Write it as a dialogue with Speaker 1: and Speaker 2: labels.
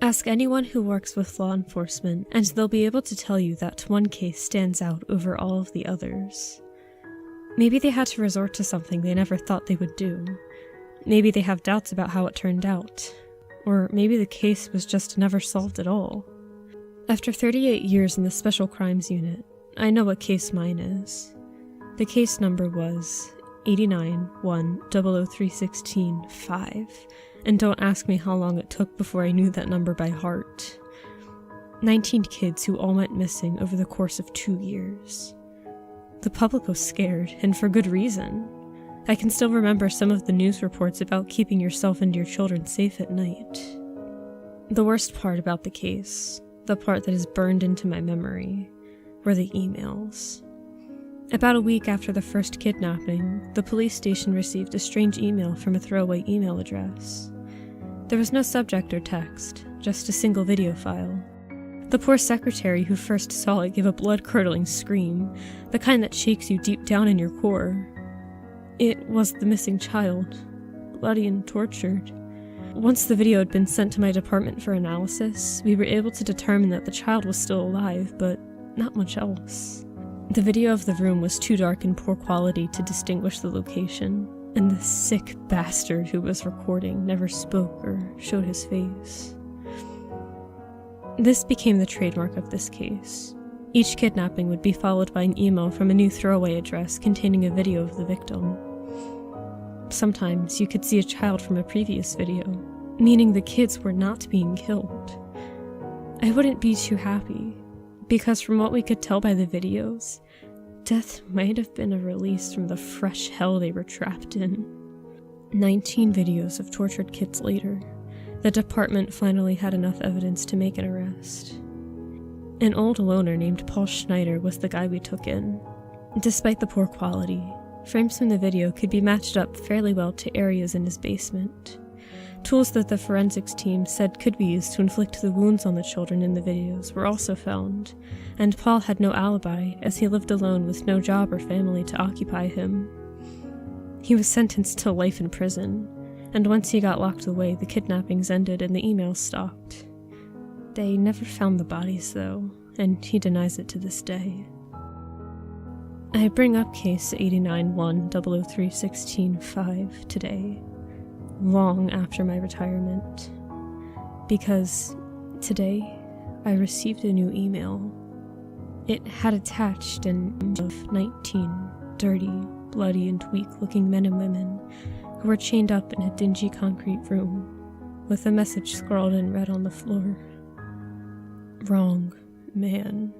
Speaker 1: Ask anyone who works with law enforcement, and they'll be able to tell you that one case stands out over all of the others. Maybe they had to resort to something they never thought they would do. Maybe they have doubts about how it turned out. Or maybe the case was just never solved at all. After 38 years in the Special Crimes Unit, I know what case mine is. The case number was 89-1-00316-5, and don't ask me how long it took before I knew that number by heart. 19 kids who all went missing over the course of 2 years. The public was scared, and for good reason. I can still remember some of the news reports about keeping yourself and your children safe at night. The worst part about the case, the part that is burned into my memory, were the emails. About a week after the first kidnapping, the police station received a strange email from a throwaway email address. There was no subject or text, just a single video file. The poor secretary who first saw it gave a blood-curdling scream, the kind that shakes you deep down in your core. It was the missing child, bloody and tortured. Once the video had been sent to my department for analysis, we were able to determine that the child was still alive, but not much else. The video of the room was too dark and poor quality to distinguish the location, and the sick bastard who was recording never spoke or showed his face. This became the trademark of this case. Each kidnapping would be followed by an email from a new throwaway address containing a video of the victim. Sometimes you could see a child from a previous video, meaning the kids were not being killed. I wouldn't be too happy, because from what we could tell by the videos, death might have been a release from the fresh hell they were trapped in. 19 videos of tortured kids later, the department finally had enough evidence to make an arrest. An old loner named Paul Schneider was the guy we took in. Despite the poor quality, frames from the video could be matched up fairly well to areas in his basement. Tools that the forensics team said could be used to inflict the wounds on the children in the videos were also found, and Paul had no alibi as he lived alone with no job or family to occupy him. He was sentenced to life in prison, and once he got locked away, the kidnappings ended and the emails stopped. They never found the bodies, though, and he denies it to this day. I bring up case 89-1-00316-5 today, long after my retirement, because today I received a new email. It had attached an image of 19 dirty, bloody, and weak-looking men and women who were chained up in a dingy concrete room, with a message scrawled in red on the floor. Wrong man.